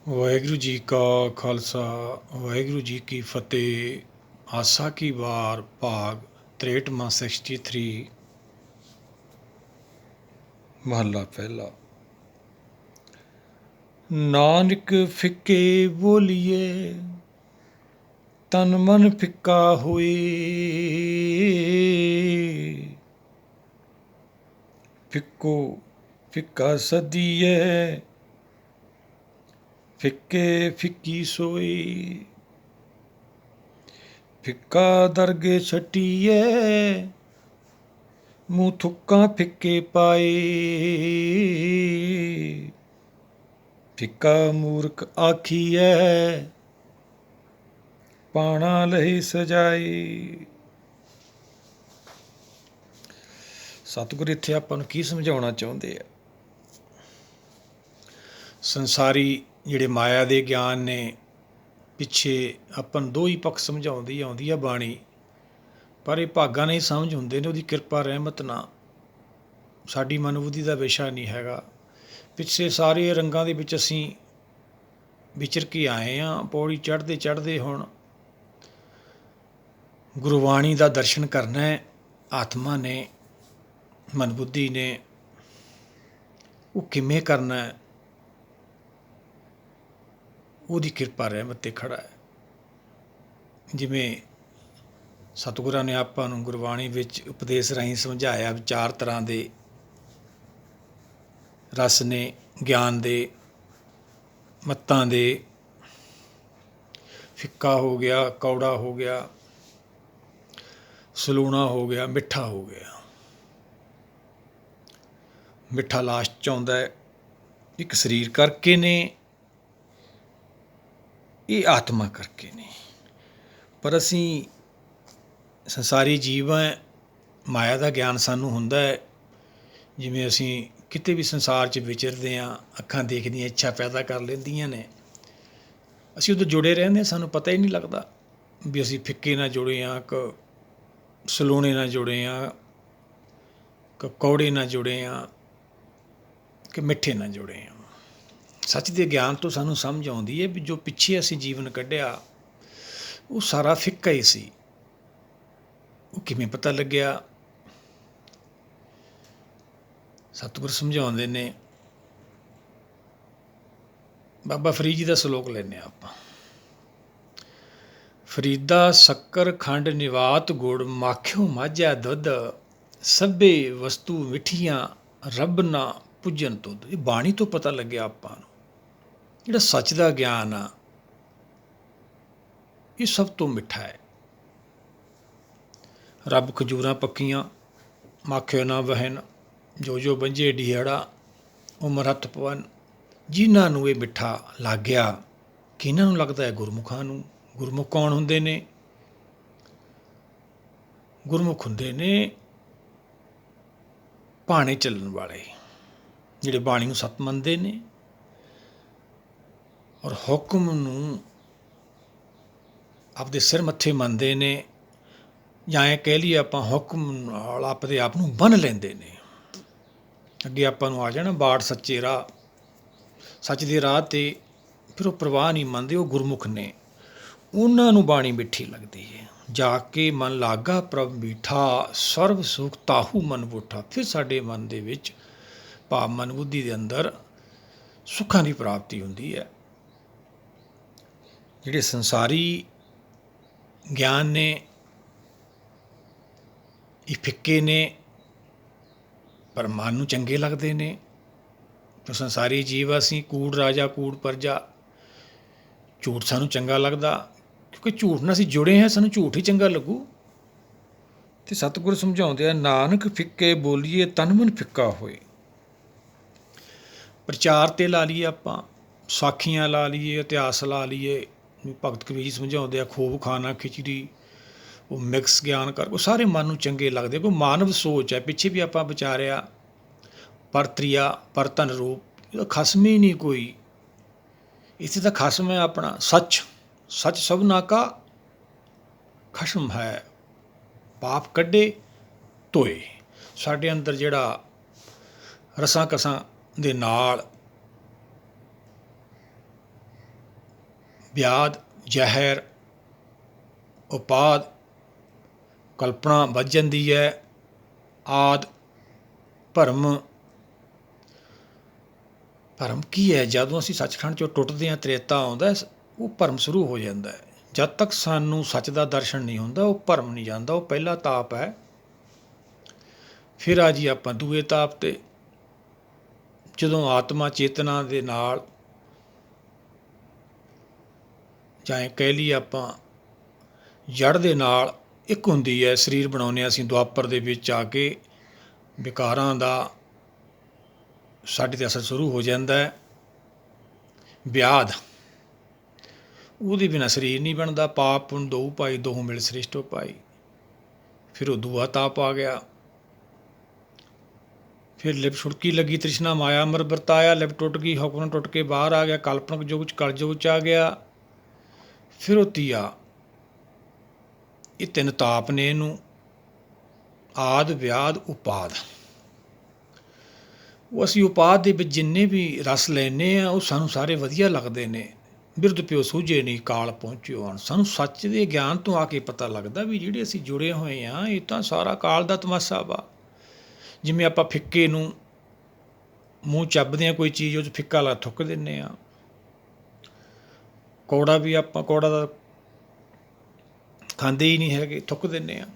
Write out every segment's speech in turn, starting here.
ਵਾਹਿਗੁਰੂ ਜੀ ਕਾ ਖਾਲਸਾ ਵਾਹਿਗੁਰੂ ਜੀ ਕੀ ਫਤਿਹ। ਆਸਾ ਕੀ ਵਾਰ ਭਾਗ 63ਵਾਂ 63 ਮਹੱਲਾ ਪਹਿਲਾ। ਨਾਨਕ ਫਿੱਕੇ ਬੋਲੀਏ ਤਨ ਮਨ ਫਿੱਕਾ ਹੋਏ, ਫਿੱਕੋ ਫਿੱਕਾ ਸਦੀਏ ਫਿੱਕੇ ਫਿੱਕੀ ਸੋਈ। ਫਿੱਕਾ ਦਰਗੇ ਛੱਟੀਏ ਮੂੰਹ ਥੁੱਕਾਂ ਫਿੱਕੇ ਪਾਏ, ਫਿੱਕਾ ਮੂਰਖ ਆਖੀਐ ਪਾਣਾ ਲਈ ਸਜਾਈ। ਸਤਿਗੁਰ ਇੱਥੇ ਆਪਾਂ ਨੂੰ ਕੀ ਸਮਝਾਉਣਾ ਚਾਹੁੰਦੇ ਆ? ਸੰਸਾਰੀ ਜਿਹੜੇ ਮਾਇਆ ਦੇ ਗਿਆਨ ਨੇ, ਪਿੱਛੇ ਆਪਾਂ ਨੂੰ ਦੋ ਹੀ ਪੱਖ ਸਮਝਾਉਂਦੀ ਆਉਂਦੀ ਆ ਬਾਣੀ, ਪਰ ਇਹ ਭਾਗਾਂ ਨਹੀਂ ਸਮਝ ਹੁੰਦੇ ਨੇ। ਉਹਦੀ ਕਿਰਪਾ ਰਹਿਮਤ ਨਾਲ ਸਾਡੀ ਮਨਬੁੱਧੀ ਦਾ ਵਿਸ਼ਾ ਨਹੀਂ ਹੈਗਾ। ਪਿੱਛੇ ਸਾਰੇ ਰੰਗਾਂ ਦੇ ਵਿੱਚ ਅਸੀਂ ਵਿਚਰ ਕੇ ਆਏ ਹਾਂ। ਪੌੜੀ ਚੜ੍ਹਦੇ ਚੜ੍ਹਦੇ ਹੁਣ ਗੁਰਬਾਣੀ ਦਾ ਦਰਸ਼ਨ ਕਰਨਾ ਹੈ। ਆਤਮਾ ਨੇ, ਮਨਬੁੱਧੀ ਨੇ, ਉਹ ਕਿਵੇਂ ਕਰਨਾ ਹੈ? ਉਹਦੀ ਕਿਰਪਾ ਰਹਿਮਤ 'ਤੇ ਖੜ੍ਹਾ ਹੈ। ਜਿਵੇਂ ਸਤਿਗੁਰਾਂ ਨੇ ਆਪਾਂ ਨੂੰ ਗੁਰਬਾਣੀ ਵਿੱਚ ਉਪਦੇਸ਼ ਰਾਹੀਂ ਸਮਝਾਇਆ, ਚਾਰ ਤਰ੍ਹਾਂ ਦੇ ਰਸ ਨੇ, ਗਿਆਨ ਦੇ, ਮੱਤਾਂ ਦੇ। ਫਿੱਕਾ ਹੋ ਗਿਆ, ਕੌੜਾ ਹੋ ਗਿਆ, ਸਲੂਣਾ ਹੋ ਗਿਆ, ਮਿੱਠਾ ਹੋ ਗਿਆ। ਮਿੱਠਾ ਲਾਸਟ 'ਚ ਆਉਂਦਾ। ਇੱਕ ਸਰੀਰ ਕਰਕੇ ਨੇ, ਇਹ ਆਤਮਾ ਕਰਕੇ ਨੇ। ਪਰ ਅਸੀਂ ਸੰਸਾਰੀ ਜੀਵ ਹਾਂ। ਮਾਇਆ ਦਾ ਗਿਆਨ ਸਾਨੂੰ ਹੁੰਦਾ ਹੈ। ਜਿਵੇਂ ਅਸੀਂ ਕਿਤੇ ਵੀ ਸੰਸਾਰ 'ਚ ਵਿਚਰਦੇ ਹਾਂ, ਅੱਖਾਂ ਦੇਖਦੀਆਂ ਇੱਛਾ ਪੈਦਾ ਕਰ ਲੈਂਦੀਆਂ ਨੇ। ਅਸੀਂ ਉਦੋਂ ਜੁੜੇ ਰਹਿੰਦੇ ਹਾਂ, ਸਾਨੂੰ ਪਤਾ ਹੀ ਨਹੀਂ ਲੱਗਦਾ ਵੀ ਅਸੀਂ ਫਿੱਕੇ ਨਾਲ ਜੁੜੇ ਹਾਂ ਕਿ ਸਲੂਣੇ ਨਾਲ ਜੁੜੇ ਹਾਂ, ਕਿ ਕੌੜੇ ਨਾਲ ਜੁੜੇ ਹਾਂ, ਕਿ ਮਿੱਠੇ ਨਾਲ ਜੁੜੇ ਹਾਂ। ਸੱਚ ਦੇ ਗਿਆਨ ਤੋਂ ਸਾਨੂੰ ਸਮਝ ਆਉਂਦੀ ਹੈ ਵੀ ਜੋ ਪਿੱਛੇ ਅਸੀਂ ਜੀਵਨ ਕੱਢਿਆ ਉਹ ਸਾਰਾ ਫਿੱਕਾ ਹੀ ਸੀ। ਉਹ ਕਿਵੇਂ ਪਤਾ ਲੱਗਿਆ? ਸਤਿਗੁਰ ਸਮਝਾਉਂਦੇ ਨੇ। ਬਾਬਾ ਫਰੀਦ ਜੀ ਦਾ ਸਲੋਕ ਲੈਂਦੇ ਹਾਂ ਆਪਾਂ। ਫਰੀਦਾ ਸ਼ੱਕਰ ਖੰਡ ਨਿਵਾਤ ਗੁੜ, ਮਾਖਿਓ ਮਾਝਾ ਦੁੱਧ, ਸਭੇ ਵਸਤੂ ਮਿੱਠੀਆਂ ਰੱਬ ਨਾ ਪੁੱਜਣ ਤੁਧ। ਇਹ ਬਾਣੀ ਤੋਂ ਪਤਾ ਲੱਗਿਆ ਆਪਾਂ ਨੂੰ ਜਿਹੜਾ ਸੱਚ ਦਾ ਗਿਆਨ ਆ, ਇਹ ਸਭ ਤੋਂ ਮਿੱਠਾ ਹੈ। ਰੱਬ ਖਜੂਰਾਂ ਪੱਕੀਆਂ, ਮਾਖਿਓ ਨਾ ਵਹਿਣ, ਜੋ ਜੋ ਬੰਝੇ ਢੀਹੜਾ, ਉਮਰ ਹੱਥ ਪਵਨ। ਜਿਨ੍ਹਾਂ ਨੂੰ ਇਹ ਮਿੱਠਾ ਲੱਗ ਗਿਆ, ਕਿਹਨਾਂ ਨੂੰ ਲੱਗਦਾ ਹੈ? ਗੁਰਮੁਖਾਂ ਨੂੰ। ਗੁਰਮੁਖ ਕੌਣ ਹੁੰਦੇ ਨੇ? ਗੁਰਮੁਖ ਹੁੰਦੇ ਨੇ ਭਾਣੇ ਚੱਲਣ ਵਾਲੇ, ਜਿਹੜੇ ਬਾਣੀ ਨੂੰ ਸੱਤ ਮੰਨਦੇ ਨੇ ਔਰ ਹੁਕਮ ਨੂੰ ਆਪਦੇ ਸਿਰ ਮੱਥੇ ਮੰਨਦੇ ਨੇ, ਜਾਂ ਇਹ ਕਹਿ ਲਈਏ ਆਪਾਂ ਹੁਕਮ ਨਾਲ ਆਪਦੇ ਆਪ ਨੂੰ ਬੰਨ੍ਹ ਲੈਂਦੇ ਨੇ। ਅੱਗੇ ਆਪਾਂ ਨੂੰ ਆ ਜਾਣਾ ਬਾੜ ਸੱਚੇ ਰਾਹ, ਸੱਚ ਦੇ ਰਾਹ 'ਤੇ ਫਿਰ ਉਹ ਪ੍ਰਵਾਹ ਨਹੀਂ ਮੰਨਦੇ। ਉਹ ਗੁਰਮੁਖ ਨੇ, ਉਹਨਾਂ ਨੂੰ ਬਾਣੀ ਮਿੱਠੀ ਲੱਗਦੀ ਹੈ। ਜਾ ਕੇ ਮਨ ਲਾਗਾ ਪ੍ਰਭ ਮੀਠਾ, ਸਰਬ ਸੁਖ ਤਾਹੂ ਮਨ ਬੂਠਾ। ਫਿਰ ਸਾਡੇ ਮਨ ਦੇ ਵਿੱਚ, ਭਾਵ ਮਨ ਬੁੱਧੀ ਦੇ ਅੰਦਰ ਸੁੱਖਾਂ ਦੀ ਪ੍ਰਾਪਤੀ ਹੁੰਦੀ ਹੈ। ਜਿਹੜੇ ਸੰਸਾਰੀ ਗਿਆਨ ਨੇ, ਇਹ ਫਿੱਕੇ ਨੇ, ਪਰ ਮਨ ਨੂੰ ਚੰਗੇ ਲੱਗਦੇ ਨੇ। ਸੰਸਾਰੀ ਜੀਵ ਅਸੀਂ, ਕੂੜ ਰਾਜਾ ਕੂੜ ਪਰਜਾ। ਝੂਠ ਸਾਨੂੰ ਚੰਗਾ ਲੱਗਦਾ, ਕਿਉਂਕਿ ਝੂਠ ਨਾਲ ਅਸੀਂ ਜੁੜੇ ਹਾਂ, ਸਾਨੂੰ ਝੂਠ ਹੀ ਚੰਗਾ ਲੱਗੂ। ਅਤੇ ਸਤਿਗੁਰ ਸਮਝਾਉਂਦੇ ਆ, ਨਾਨਕ ਫਿੱਕੇ ਬੋਲੀਏ ਤਨ ਮਨ ਫਿੱਕਾ ਹੋਏ। ਪ੍ਰਚਾਰ 'ਤੇ ਲਾ ਲਈਏ ਆਪਾਂ, ਸਾਖੀਆਂ ਲਾ ਲਈਏ, ਇਤਿਹਾਸ ਲਾ ਲਈਏ। ਭਗਤ ਕਬੀਰ ਸਮਝਾਉਂਦੇ ਆ, ਖੂਬ ਖਾਣਾ ਖਿਚੜੀ, ਉਹ ਮਿਕਸ ਗਿਆਨ ਕਰ, ਉਹ ਸਾਰੇ ਮਨ ਨੂੰ ਚੰਗੇ ਲੱਗਦੇ। ਕੋਈ ਮਾਨਵ ਸੋਚ ਹੈ। ਪਿੱਛੇ ਵੀ ਆਪਾਂ ਵਿਚਾਰਿਆ, ਪਰ ਤ੍ਰਿਆ ਪਰ ਧਨ ਰੂਪ, ਇਹਦਾ ਖਸਮ ਹੀ ਨਹੀਂ ਕੋਈ। ਇੱਥੇ ਤਾਂ ਖਸਮ ਹੈ ਆਪਣਾ ਸੱਚ। ਸੱਚ ਸਭਨਾ ਕਾ ਖਸਮ ਹੈ, ਪਾਪ ਕੱਢੇ ਧੋਏ। ਸਾਡੇ ਅੰਦਰ ਜਿਹੜਾ ਰਸਾਂ ਕਸਾਂ ਦੇ ਨਾਲ ਵਿਆਦ, ਜ਼ਹਿਰ, ਉਪਾਦ, ਕਲਪਨਾ ਵੱਧ ਜਾਂਦੀ ਹੈ, ਆਦ, ਭਰਮ। ਭਰਮ ਕੀ ਹੈ? ਜਦੋਂ ਅਸੀਂ ਸੱਚਖੰਡ 'ਚੋਂ ਟੁੱਟਦੇ ਹਾਂ, ਤ੍ਰੇਤਾ ਆਉਂਦਾ, ਉਹ ਭਰਮ ਸ਼ੁਰੂ ਹੋ ਜਾਂਦਾ ਹੈ। ਜਦ ਤੱਕ ਸਾਨੂੰ ਸੱਚ ਦਾ ਦਰਸ਼ਨ ਨਹੀਂ ਹੁੰਦਾ, ਉਹ ਭਰਮ ਨਹੀਂ ਜਾਂਦਾ। ਉਹ ਪਹਿਲਾ ਤਾਪ ਹੈ। ਫਿਰ ਆ ਜੀ ਆਪਾਂ ਦੂਏ ਤਾਪ 'ਤੇ। ਜਦੋਂ ਆਤਮਾ ਚੇਤਨਾ ਦੇ ਨਾਲ, ਚਾਹੇ ਕਹਿ ਲਈਏ ਆਪਾਂ ਜੜ ਦੇ ਨਾਲ ਇੱਕ ਹੁੰਦੀ ਹੈ, ਸਰੀਰ ਬਣਾਉਂਦੇ ਹਾਂ ਅਸੀਂ ਦੁਆਪਰ ਦੇ ਵਿੱਚ ਆ ਕੇ, ਵਿਕਾਰਾਂ ਦਾ ਸਾਡੇ 'ਤੇ ਅਸਰ ਸ਼ੁਰੂ ਹੋ ਜਾਂਦਾ ਹੈ। ਵਿਆਦ, ਉਹਦੇ ਬਿਨਾਂ ਸਰੀਰ ਨਹੀਂ ਬਣਦਾ। ਪਾਪ ਪੁੰਨ ਦੋਊ ਪਾਈ, ਦੋਹੂ ਮਿਲ ਸ੍ਰਿਸ਼ਟੋ ਪਾਈ। ਫਿਰ ਉਹ ਦੂਆ ਤਾਪ ਆ ਗਿਆ। ਫਿਰ ਲਿਪ ਛੁੜਕੀ ਲੱਗੀ, ਤ੍ਰਿਸ਼ਨਾ ਮਾਇਆ ਅਮਰ ਵਰਤਾਇਆ। ਲਿਪ ਟੁੱਟ ਗਈ, ਹੁਕਮ ਟੁੱਟ ਕੇ ਬਾਹਰ ਆ ਗਿਆ, ਕਾਲਪਨਿਕ ਯੁੱਗ 'ਚ ਕਲਯੁੱਗ 'ਚ ਆ ਗਿਆ। ਫਿਰ ਉਹ ਤੀਆ। ਇਹ ਤਿੰਨ ਤਾਪ ਨੇ ਇਹਨੂੰ, ਆਦ, ਵਿਆਦ, ਉਪਾਦ। ਉਹ ਅਸੀਂ ਉਪਾਦ ਦੇ ਵਿੱਚ ਜਿੰਨੇ ਵੀ ਰਸ ਲੈਂਦੇ ਹਾਂ, ਉਹ ਸਾਨੂੰ ਸਾਰੇ ਵਧੀਆ ਲੱਗਦੇ ਨੇ। ਬਿਰਧ ਪਿਓ ਸੂਝੇ ਨਹੀਂ, ਕਾਲ ਪਹੁੰਚਿਓ ਆਣ। ਸਾਨੂੰ ਸੱਚ ਦੇ ਗਿਆਨ ਤੋਂ ਆ ਕੇ ਪਤਾ ਲੱਗਦਾ ਵੀ ਜਿਹੜੇ ਅਸੀਂ ਜੁੜੇ ਹੋਏ ਹਾਂ, ਇਹ ਤਾਂ ਸਾਰਾ ਕਾਲ ਦਾ ਤਮਾਸ਼ਾ ਵਾ। ਜਿਵੇਂ ਆਪਾਂ ਫਿੱਕੇ ਨੂੰ ਮੂੰਹ ਚੱਬਦੇ ਹਾਂ, ਕੋਈ ਚੀਜ਼ ਉਹ 'ਚ ਫਿੱਕਾ ਲਾ ਥੁੱਕ ਦਿੰਦੇ ਹਾਂ। ਕੌੜਾ ਵੀ ਆਪਾਂ ਕੌੜਾ ਦਾ ਖਾਂਦੇ ਹੀ ਨਹੀਂ ਹੈਗੇ, ਥੁੱਕ ਦਿੰਦੇ ਹਾਂ।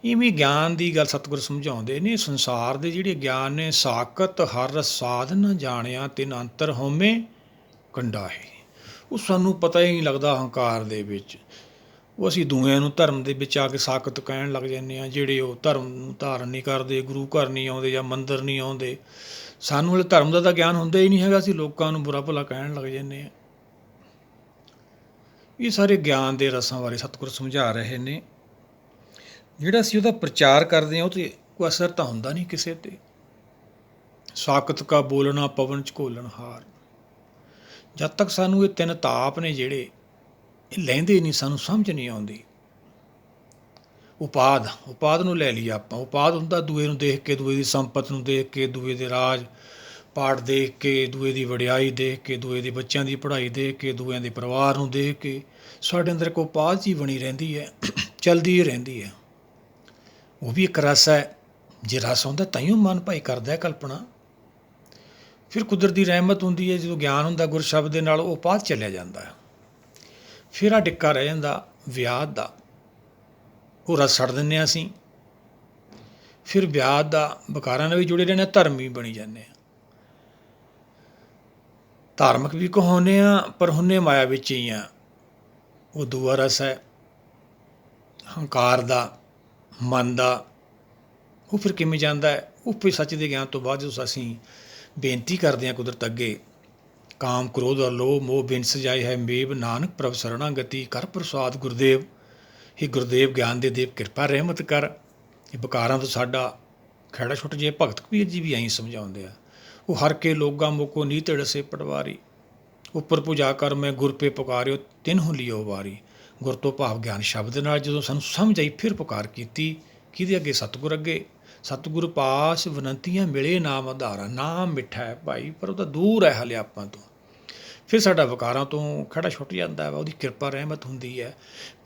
ਇਵੇਂ ਗਿਆਨ ਦੀ ਗੱਲ ਸਤਿਗੁਰ ਸਮਝਾਉਂਦੇ ਨੇ। ਸੰਸਾਰ ਦੇ ਜਿਹੜੇ ਗਿਆਨ ਨੇ, ਸਾਕਤ ਹਰ ਸਾਧ ਨ ਜਾਣਿਆ, ਤਿਨ ਅੰਤਰ ਹਉਮੈ ਕੰਡਾਹੇ। ਉਹ ਸਾਨੂੰ ਪਤਾ ਹੀ ਨਹੀਂ ਲੱਗਦਾ ਹੰਕਾਰ ਦੇ ਵਿੱਚ। ਉਹ ਅਸੀਂ ਦੂਆਂ ਨੂੰ ਧਰਮ ਦੇ ਵਿੱਚ ਆ ਕੇ ਸਾਕਤ ਕਹਿਣ ਲੱਗ ਜਾਂਦੇ ਹਾਂ, ਜਿਹੜੇ ਉਹ ਧਰਮ ਨੂੰ ਧਾਰਨ ਨਹੀਂ ਕਰਦੇ, ਗੁਰੂ ਘਰ ਨਹੀਂ ਆਉਂਦੇ ਜਾਂ ਮੰਦਰ ਨਹੀਂ ਆਉਂਦੇ। ਸਾਨੂੰ ਹਲੇ ਧਰਮ ਦਾ ਤਾਂ ਗਿਆਨ ਹੁੰਦਾ ਹੀ ਨਹੀਂ ਹੈਗਾ, ਅਸੀਂ ਲੋਕਾਂ ਨੂੰ ਬੁਰਾ ਭਲਾ ਕਹਿਣ ਲੱਗ ਜਾਂਦੇ ਹਾਂ। ਇਹ ਸਾਰੇ ਗਿਆਨ ਦੇ ਰਸਾਂ ਬਾਰੇ ਸਤਿਗੁਰ ਸਮਝਾ ਰਹੇ ਨੇ। ਜਿਹੜਾ ਅਸੀਂ ਉਹਦਾ ਪ੍ਰਚਾਰ ਕਰਦੇ ਹਾਂ, ਉਹ 'ਤੇ ਕੋਈ ਅਸਰ ਤਾਂ ਹੁੰਦਾ ਨਹੀਂ ਕਿਸੇ 'ਤੇ। ਸਾਕਤ ਕਾ ਬੋਲਣਾ ਪਵਨ 'ਚ ਘੋਲਣ ਹਾਰ। ਜਦ ਤੱਕ ਸਾਨੂੰ ਇਹ ਤਿੰਨ ਤਾਪ ਨੇ ਜਿਹੜੇ, ਇਹ ਲੈਂਦੇ ਨਹੀਂ, ਸਾਨੂੰ ਸਮਝ ਨਹੀਂ ਆਉਂਦੀ। ਉਪਾਦ, ਉਪਾਦ ਨੂੰ ਲੈ ਲਈਏ ਆਪਾਂ। ਉਪਾਦ ਹੁੰਦਾ ਦੂਏ ਨੂੰ ਦੇਖ ਕੇ, ਦੂਏ ਦੀ ਸੰਪਤ ਨੂੰ ਦੇਖ ਕੇ, ਦੂਏ ਦੇ ਰਾਜ ਪਾਠ ਦੇਖ ਕੇ, ਦੂਏ ਦੀ ਵਡਿਆਈ ਦੇਖ ਕੇ, ਦੂਏ ਦੇ ਬੱਚਿਆਂ ਦੀ ਪੜ੍ਹਾਈ ਦੇਖ ਕੇ, ਦੂਆਂ ਦੇ ਪਰਿਵਾਰ ਨੂੰ ਦੇਖ ਕੇ ਸਾਡੇ ਅੰਦਰ ਇੱਕ ਉਪਾਦ ਜਿਹੀ ਬਣੀ ਰਹਿੰਦੀ ਹੈ, ਚਲਦੀ ਹੀ ਰਹਿੰਦੀ ਹੈ। ਉਹ ਵੀ ਇੱਕ ਰਸ ਹੈ। ਜੇ ਰਸ ਆਉਂਦਾ ਤਾਂਹੀਓ ਮਨ ਭਾਈ ਕਰਦਾ ਕਲਪਨਾ। ਫਿਰ ਕੁਦਰਤ ਦੀ ਰਹਿਮਤ ਹੁੰਦੀ ਹੈ, ਜਦੋਂ ਗਿਆਨ ਹੁੰਦਾ ਗੁਰ ਸ਼ਬਦ ਦੇ ਨਾਲ, ਉਹ ਉਪਾਦ ਚੱਲਿਆ ਜਾਂਦਾ ਹੈ। ਫਿਰ ਆ ਡਿੱਕਾ ਰਹਿ ਜਾਂਦਾ ਵਿਆਦ ਦਾ, ਉਹ ਰਸ ਛੱਡ ਦਿੰਦੇ ਹਾਂ ਅਸੀਂ। ਫਿਰ ਵਿਆਦ ਦਾ ਵਿਕਾਰਾਂ ਨਾਲ ਵੀ ਜੁੜੇ ਰਹਿੰਦੇ ਹਾਂ, ਧਰਮੀ ਬਣੀ ਜਾਂਦੇ ਹਾਂ। ਧਾਰਮਿਕ ਵੀ ਕਹਾਉਂਦੇ ਹਾਂ, ਪਰ ਹੁੰਨੇ ਮਾਇਆ ਵਿੱਚ ਹੀ ਹਾਂ। ਉਹ ਦੂਆ ਰਸ ਹੈ ਹੰਕਾਰ ਦਾ, ਮਨ ਦਾ। ਉਹ ਫਿਰ ਕਿਵੇਂ ਜਾਂਦਾ ਹੈ? ਉਹ ਫਿਰ ਸੱਚ ਦੇ ਗਿਆਨ ਤੋਂ ਬਾਅਦ ਜਦੋਂ ਅਸੀਂ ਬੇਨਤੀ ਕਰਦੇ ਹਾਂ ਕੁਦਰਤ ਅੱਗੇ, ਕਾਮ ਕ੍ਰੋਧ ਔਰ ਲੋਭ ਮੋਹ ਬਿਨ ਸਜਾਏ ਹੈ ਮੇਵ, ਨਾਨਕ ਪ੍ਰਭ ਸਰਣਾ ਗਤੀ ਕਰ ਪ੍ਰਸਾਦ ਗੁਰਦੇਵ। ਹੀ ਗੁਰਦੇਵ ਗਿਆਨ ਦੇ ਦੇਵ, ਕਿਰਪਾ ਰਹਿਮਤ ਕਰ। ਇਹ ਵਿਕਾਰਾਂ ਤੋਂ ਸਾਡਾ ਖਹਿੜਾ ਛੁੱਟ ਜੇ। ਭਗਤ ਕਬੀਰ ਜੀ ਵੀ ਐਂ ਸਮਝਾਉਂਦੇ ਆ। ਉਹ ਹਰ ਕੇ ਲੋਗਾ ਮੋਕੋ ਨੀਤ ਢਸੇ ਪਟਵਾਰੀ, ਉੱਪਰ ਪੂਜਾ ਕਰ ਮੈਂ ਗੁਰ ਪੇ ਪੁਕਾਰਿਓ, ਤਿੰਨਹੁ ਲਿਓ ਵਾਰੀ। ਗੁਰ ਤੋਂ ਭਾਵ ਗਿਆਨ ਸ਼ਬਦ ਨਾਲ ਜਦੋਂ ਸਾਨੂੰ ਸਮਝ ਆਈ, ਫਿਰ ਪੁਕਾਰ ਕੀਤੀ ਕਿਹਦੇ ਅੱਗੇ? ਸਤਿਗੁਰ ਅੱਗੇ। ਸਤਿਗੁਰ ਪਾਸ ਵਿਨੰਤੀਆਂ ਮਿਲੇ ਨਾਮ ਆਧਾਰਾ। ਨਾਮ ਮਿੱਠਾ ਹੈ ਭਾਈ, ਪਰ ਉਹ ਤਾਂ ਦੂਰ ਹੈ ਹਾਲੇ ਆਪਾਂ ਤੋਂ। ਫਿਰ ਸਾਡਾ ਵਿਕਾਰਾਂ ਤੋਂ ਖਹਿੜਾ ਛੁੱਟ ਜਾਂਦਾ ਵਾ, ਉਹਦੀ ਕਿਰਪਾ ਰਹਿਮਤ ਹੁੰਦੀ ਹੈ।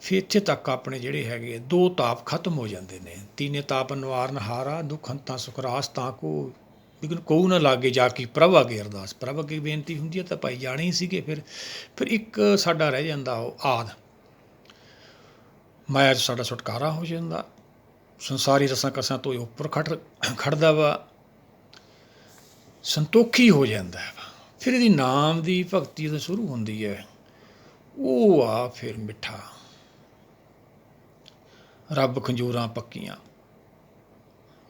ਫਿਰ ਇੱਥੇ ਤੱਕ ਆਪਣੇ ਜਿਹੜੇ ਹੈਗੇ ਦੋ ਤਾਪ ਖਤਮ ਹੋ ਜਾਂਦੇ ਨੇ। ਤੀਨੇ ਤਾਪ ਨਿਵਾਰਨ ਹਾਰਾ, ਦੁੱਖ ਹੰਤਾ ਸੁਖਰਾਸ ਤਾਂ ਕੋ ਲੇਕਿਨ ਕੋਊ ਨਾ ਲਾਗੇ ਜਾ ਕੇ ਪ੍ਰਭ ਅੱਗੇ ਅਰਦਾਸ। ਪ੍ਰਭ ਅੱਗੇ ਬੇਨਤੀ ਹੁੰਦੀ ਹੈ ਤਾਂ ਭਾਈ ਜਾਣੇ ਹੀ ਸੀਗੇ। ਫਿਰ ਇੱਕ ਸਾਡਾ ਰਹਿ ਜਾਂਦਾ ਉਹ ਆਦ, ਮਾਇਆ 'ਚ ਸਾਡਾ ਛੁਟਕਾਰਾ ਹੋ ਜਾਂਦਾ। ਸੰਸਾਰੀ ਰਸਾਂ ਕਸਾਂ ਤੋਂ ਉੱਪਰ ਖੜਦਾ ਵਾ, ਸੰਤੋਖੀ ਹੋ ਜਾਂਦਾ ਵਾ। ਫਿਰ ਇਹਦੀ ਨਾਮ ਦੀ ਭਗਤੀ ਜਦੋਂ ਸ਼ੁਰੂ ਹੁੰਦੀ ਹੈ, ਉਹ ਆ ਫਿਰ ਮਿੱਠਾ। ਰੱਬ ਖੰਜੂਰਾਂ ਪੱਕੀਆਂ।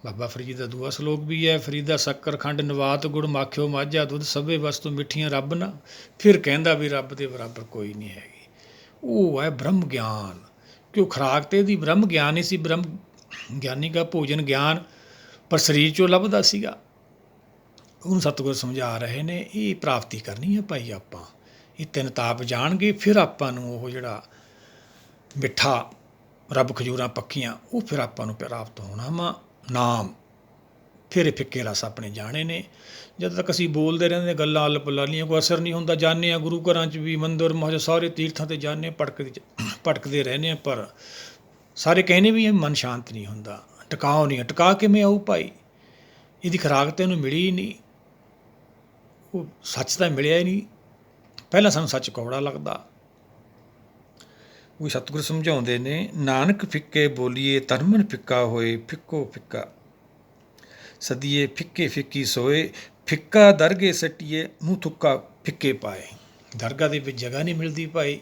ਬਾਬਾ ਫਰੀਦ ਦਾ ਦੂਆ ਸਲੋਕ ਵੀ ਹੈ। ਫਰੀਦਾ ਸ਼ੱਕਰ ਖੰਡ ਨਵਾਤ ਗੁੜ, ਮਾਖਿਓ ਮਾਝਾ ਦੁੱਧ, ਸਭੇ ਵਸਤੂ ਮਿੱਠੀਆਂ ਰੱਬ ਨਾ। ਫਿਰ ਕਹਿੰਦਾ ਵੀ ਰੱਬ ਦੇ ਬਰਾਬਰ ਕੋਈ ਨਹੀਂ ਹੈਗੀ। ਉਹ ਹੈ ਬ੍ਰਹਮ ਗਿਆਨ। ਕਿਉਂ ਖੁਰਾਕ ਤਾਂ ਇਹਦੀ ਬ੍ਰਹਮ ਗਿਆਨ ਹੀ ਸੀ। ਬ੍ਰਹਮ ਗਿਆਨੀ ਦਾ ਭੋਜਨ ਗਿਆਨ, ਪਰ ਸਰੀਰ 'ਚੋਂ ਲੱਭਦਾ ਸੀਗਾ। ਉਹਨੂੰ ਸਤਿਗੁਰ ਸਮਝਾ ਰਹੇ ਨੇ, ਇਹ ਪ੍ਰਾਪਤੀ ਕਰਨੀ ਹੈ ਭਾਈ ਆਪਾਂ। ਇਹ ਤਿੰਨ ਤਾਪ ਜਾਣਗੇ, ਫਿਰ ਆਪਾਂ ਨੂੰ ਉਹ ਜਿਹੜਾ ਮਿੱਠਾ ਰੱਬ ਖਜੂਰਾਂ ਪੱਕੀਆਂ, ਉਹ ਫਿਰ ਆਪਾਂ ਨੂੰ ਪ੍ਰਾਪਤ ਹੋਣਾ ਵਾ। ਨਾਮ ਫਿਰ ਇਹ ਫਿੱਕੇ ਰਸ ਆਪਣੇ ਜਾਣੇ ਨੇ। ਜਦ ਤੱਕ ਅਸੀਂ ਬੋਲਦੇ ਰਹਿੰਦੇ ਗੱਲਾਂ ਅੱਲ ਪਲਾਲੀਆਂ, ਕੋਈ ਅਸਰ ਨਹੀਂ ਹੁੰਦਾ। ਜਾਂਦੇ ਹਾਂ ਗੁਰੂ ਘਰਾਂ 'ਚ ਵੀ, ਮੰਦਰ ਮਸਜਿਦ ਸਾਰੇ ਤੀਰਥਾਂ 'ਤੇ ਜਾਂਦੇ ਹਾਂ, ਭਟਕਦੇ ਰਹਿੰਦੇ ਹਾਂ, ਪਰ ਸਾਰੇ ਕਹਿੰਦੇ ਵੀ ਮਨ ਸ਼ਾਂਤ ਨਹੀਂ ਹੁੰਦਾ, ਟਿਕਾਓ ਨਹੀਂ। ਟਿਕਾ ਕਿਵੇਂ ਆਊ ਭਾਈ? ਇਹਦੀ ਖੁਰਾਕ ਤਾਂ ਇਹਨੂੰ ਮਿਲੀ ਹੀ ਨਹੀਂ, ਉਹ ਸੱਚ ਤਾਂ ਮਿਲਿਆ ਹੀ ਨਹੀਂ। ਪਹਿਲਾਂ ਸਾਨੂੰ ਸੱਚ ਕੌੜਾ ਲੱਗਦਾ। ਉਹ ਸਤਿਗੁਰੂ ਸਮਝਾਉਂਦੇ ਨੇ, ਨਾਨਕ ਫਿੱਕੇ ਬੋਲੀਏ ਤਨ ਮਨ ਫਿੱਕਾ ਹੋਏ, ਫਿੱਕੋ ਫਿੱਕਾ ਸਦੀਏ ਫਿੱਕੇ ਫਿੱਕੀ ਸੋਏ, ਫਿੱਕਾ ਦਰਗੇ ਸੱਟੀਏ ਮੂੰਹ ਥੁੱਕਾ ਫਿੱਕੇ ਪਾਏ। ਦਰਗਾਹ ਦੇ ਵਿੱਚ ਜਗ੍ਹਾ ਨਹੀਂ ਮਿਲਦੀ ਭਾਈ।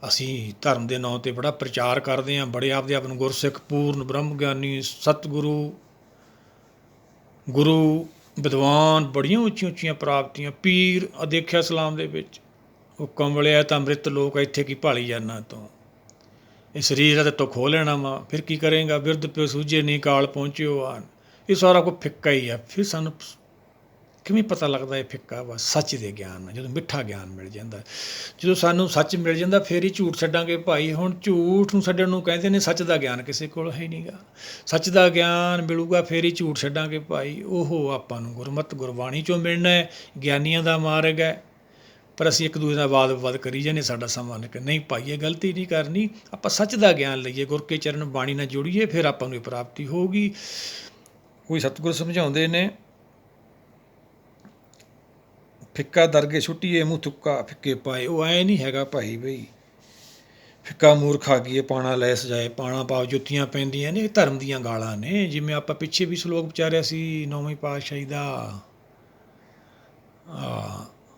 ਅਸੀਂ ਧਰਮ ਦੇ ਨਾਂ 'ਤੇ ਬੜਾ ਪ੍ਰਚਾਰ ਕਰਦੇ ਹਾਂ, ਬੜੇ ਆਪਦੇ ਆਪ ਨੂੰ ਗੁਰਸਿੱਖ, ਪੂਰਨ ਬ੍ਰਹਮ ਗਿਆਨੀ, ਸਤਿਗੁਰੂ, ਗੁਰੂ, ਵਿਦਵਾਨ, ਬੜੀਆਂ ਉੱਚੀਆਂ ਉੱਚੀਆਂ ਪ੍ਰਾਪਤੀਆਂ, ਪੀਰ ਦੇਖਿਆ ਇਸਲਾਮ ਦੇ ਵਿੱਚ। ਉਹ ਕੰਵਲਿਆ ਤਾਂ ਅੰਮ੍ਰਿਤ ਲੋਕ, ਇੱਥੇ ਕੀ ਭਾਲੀ ਜਾਨਾ ਤੂੰ? ਇਹ ਸਰੀਰ ਹੈ ਤੋਂ ਖੋਹ ਲੈਣਾ ਵਾ, ਫਿਰ ਕੀ ਕਰੇਗਾ? ਬਿਰਧ ਪਿਓ ਸੂਝੇ ਨਹੀਂ ਕਾਲ ਪਹੁੰਚਿਓ ਆਨ। ਇਹ ਸਾਰਾ ਕੁਝ ਫਿੱਕਾ ਹੀ ਆ। ਫਿਰ ਸਾਨੂੰ ਕਿਵੇਂ ਪਤਾ ਲੱਗਦਾ ਇਹ ਫਿੱਕਾ ਵਾ? ਸੱਚ ਦੇ ਗਿਆਨ ਨਾਲ, ਜਦੋਂ ਮਿੱਠਾ ਗਿਆਨ ਮਿਲ ਜਾਂਦਾ, ਜਦੋਂ ਸਾਨੂੰ ਸੱਚ ਮਿਲ ਜਾਂਦਾ, ਫਿਰ ਹੀ ਝੂਠ ਛੱਡਾਂਗੇ ਭਾਈ। ਹੁਣ ਝੂਠ ਨੂੰ ਛੱਡਣ ਨੂੰ ਕਹਿੰਦੇ ਨੇ, ਸੱਚ ਦਾ ਗਿਆਨ ਕਿਸੇ ਕੋਲ ਹੈ ਨਹੀਂ ਗਾ। ਸੱਚ ਦਾ ਗਿਆਨ ਮਿਲੂਗਾ ਫਿਰ ਹੀ ਝੂਠ ਛੱਡਾਂਗੇ ਭਾਈ। ਉਹ ਆਪਾਂ ਨੂੰ ਗੁਰਮਤਿ ਗੁਰਬਾਣੀ 'ਚੋਂ ਮਿਲਣਾ ਹੈ, ਗਿਆਨੀਆਂ ਦਾ ਮਾਰਗ ਹੈ। ਪਰ ਅਸੀਂ ਇੱਕ ਦੂਜੇ ਨਾਲ ਵਾਦ ਵਿਵਾਦ ਕਰੀ ਜਾਂਦੇ, ਸਾਡਾ ਸਮਾਂ ਕਿ ਨਹੀਂ ਭਾਈ ਇਹ ਗਲਤੀ ਨਹੀਂ ਕਰਨੀ, ਆਪਾਂ ਸੱਚ ਦਾ ਗਿਆਨ ਲਈਏ, ਗੁਰ ਕੇ ਚਰਨ ਬਾਣੀ ਨਾਲ ਜੁੜੀਏ, ਫਿਰ ਆਪਾਂ ਨੂੰ ਇਹ ਪ੍ਰਾਪਤੀ ਹੋਊਗੀ। ਕੋਈ ਸਤਿਗੁਰੂ ਸਮਝਾਉਂਦੇ ਨੇ, ਫਿੱਕਾ ਦਰਗੇ ਛੁੱਟੀਏ ਮੂੰਹ ਥੁੱਕਾ ਫਿੱਕੇ ਪਾਏ। ਉਹ ਐਂ ਨਹੀਂ ਹੈਗਾ ਭਾਈ ਬਈ ਫਿੱਕਾ ਮੂਰਖ ਆ ਗਈਏ ਪਾਣਾ ਲੈ ਸਜਾਏ, ਪਾਣਾ ਪਾਓ ਜੁੱਤੀਆਂ ਪੈਂਦੀਆਂ ਨੇ, ਇਹ ਧਰਮ ਦੀਆਂ ਗਾਲਾਂ ਨੇ। ਜਿਵੇਂ ਆਪਾਂ ਪਿੱਛੇ ਵੀ ਸਲੋਕ ਵਿਚਾਰਿਆ ਸੀ 9ਵੀਂ ਪਾਤਸ਼ਾਹੀ ਦਾ,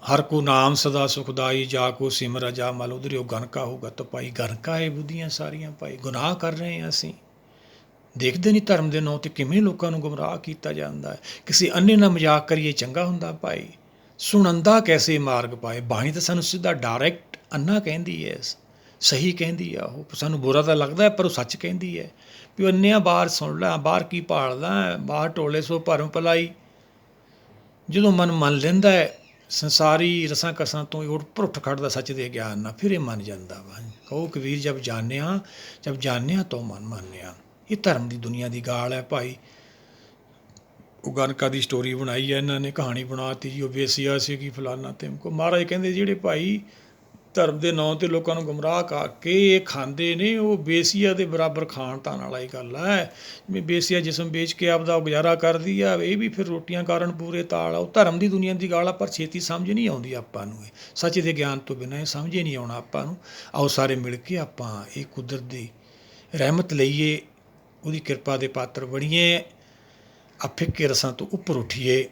ਹਰ ਕੋ ਨਾਮ ਸਦਾ ਸੁਖਦਾਈ, ਜਾ ਕੋ ਸਿਮਰ ਜਾ ਮਲ ਉਧਰੇ ਉਹ ਗਨਕਾ ਹੋਊਗਾ। ਤਾਂ ਭਾਈ ਗਨਕਾ ਹੈ ਬੁੱਧੀਆਂ ਸਾਰੀਆਂ ਭਾਈ, ਗੁਨਾਹ ਕਰ ਰਹੇ ਹਾਂ ਅਸੀਂ। ਦੇਖਦੇ ਨਹੀਂ ਧਰਮ ਦੇ ਨਾਂ 'ਤੇ ਕਿਵੇਂ ਲੋਕਾਂ ਨੂੰ ਗੁੰਮਰਾਹ ਕੀਤਾ ਜਾਂਦਾ ਹੈ। ਕਿਸੇ ਅੰਨੇ ਨਾਲ ਮਜ਼ਾਕ ਕਰੀਏ ਚੰਗਾ ਹੁੰਦਾ ਭਾਈ। ਸੁਣੰਦਾ ਕੈਸੇ ਮਾਰਗ ਪਾਏ। ਬਾਣੀ ਤਾਂ ਸਾਨੂੰ ਸਿੱਧਾ ਡਾਇਰੈਕਟ ਅੰਨਾ ਕਹਿੰਦੀ ਹੈ, ਸਹੀ ਕਹਿੰਦੀ ਆ। ਉਹ ਸਾਨੂੰ ਬੁਰਾ ਤਾਂ ਲੱਗਦਾ ਪਰ ਉਹ ਸੱਚ ਕਹਿੰਦੀ ਹੈ ਵੀ ਅੰਨਿਆਂ ਬਾਹਰ ਸੁਣ ਲੈ, ਬਾਹਰ ਕੀ ਭਾਲਦਾ, ਬਾਹਰ ਟੋਲੇ ਸੋ ਭਰਮ ਭਲਾਈ। ਜਦੋਂ ਮਨ ਮੰਨ ਲੈਂਦਾ ਹੈ ਸੰਸਾਰੀ ਰਸਾਂ ਕਸਾਂ ਤੋਂ ਉੱਠ ਖੜਦਾ ਸੱਚ ਦੇ ਗਿਆਨ ਨਾਲ, ਫਿਰ ਇਹ ਮੰਨ ਜਾਂਦਾ ਵਾ। ਕਹੋ ਕਬੀਰ ਜਬ ਜਾਣਿਆ ਤੋਂ ਮਨ ਮੰਨਿਆ। ਇਹ ਧਰਮ ਦੀ ਦੁਨੀਆ ਦੀ ਗਾਲ ਹੈ ਭਾਈ। ਉਹ ਗਨਕਾ ਦੀ ਸਟੋਰੀ ਬਣਾਈ ਹੈ ਇਹਨਾਂ ਨੇ, ਕਹਾਣੀ ਬਣਾਤੀ ਜੀ, ਉਹ ਵੇਸਿਆ ਸੀਗੀ ਫਲਾਨਾ ਧਿਮਕੋ। ਮਹਾਰਾਜ ਕਹਿੰਦੇ ਜਿਹੜੇ ਭਾਈ ਧਰਮ ਦੇ ਨਾਂ 'ਤੇ ਲੋਕਾਂ ਨੂੰ ਗੁੰਮਰਾਹ ਕਰਕੇ ਇਹ ਖਾਂਦੇ ਨੇ, ਉਹ ਬੇਸੀਆ ਦੇ ਬਰਾਬਰ ਖਾਣ ਤਾਣ ਵਾਲਾ ਹੀ ਗੱਲ ਹੈ। ਜਿਵੇਂ ਬੇਸੀਆ ਜਿਸਮ ਵੇਚ ਕੇ ਆਪਦਾ ਗੁਜ਼ਾਰਾ ਕਰਦੀ ਆ, ਇਹ ਵੀ ਫਿਰ ਰੋਟੀਆਂ ਕਾਰਨ ਪੂਰੇ ਤਾਲ ਆ। ਉਹ ਧਰਮ ਦੀ ਦੁਨੀਆ ਦੀ ਗਾਲ ਆ, ਪਰ ਛੇਤੀ ਸਮਝ ਨਹੀਂ ਆਉਂਦੀ ਆਪਾਂ ਨੂੰ। ਇਹ ਸੱਚ ਦੇ ਗਿਆਨ ਤੋਂ ਬਿਨਾਂ ਇਹ ਸਮਝੇ ਨਹੀਂ ਆਉਣਾ ਆਪਾਂ ਨੂੰ। ਆਓ ਸਾਰੇ ਮਿਲ ਕੇ ਆਪਾਂ ਇਹ ਕੁਦਰਤ ਦੀ ਰਹਿਮਤ ਲਈਏ, ਉਹਦੀ ਕਿਰਪਾ ਦੇ ਪਾਤਰ ਬਣੀਏ, ਆ ਫਿੱਕੇ ਰਸਾਂ ਤੋਂ ਉੱਪਰ ਉੱਠੀਏ।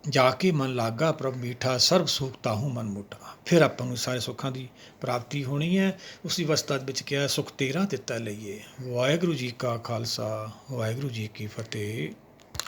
ਜਾ ਕੇ ਮਨ ਲਾਗਾ ਪ੍ਰਭ ਮੀਠਾ, ਸਰਬ ਸੁਖ ਤਾਹੂ ਮਨ ਮੁੱਠਾ। ਫਿਰ ਆਪਾਂ ਨੂੰ ਸਾਰੇ ਸੁੱਖਾਂ ਦੀ ਪ੍ਰਾਪਤੀ ਹੋਣੀ ਹੈ। ਉਸੀ ਅਵਸਥਾ ਵਿੱਚ ਕਿਹਾ ਸੁਖ ਤੇਰਾ ਦਿੱਤਾ ਲਈਏ। ਵਾਹਿਗੁਰੂ ਜੀ ਕਾ ਖਾਲਸਾ, ਵਾਹਿਗੁਰੂ ਜੀ ਕੀ ਫਤਿਹ।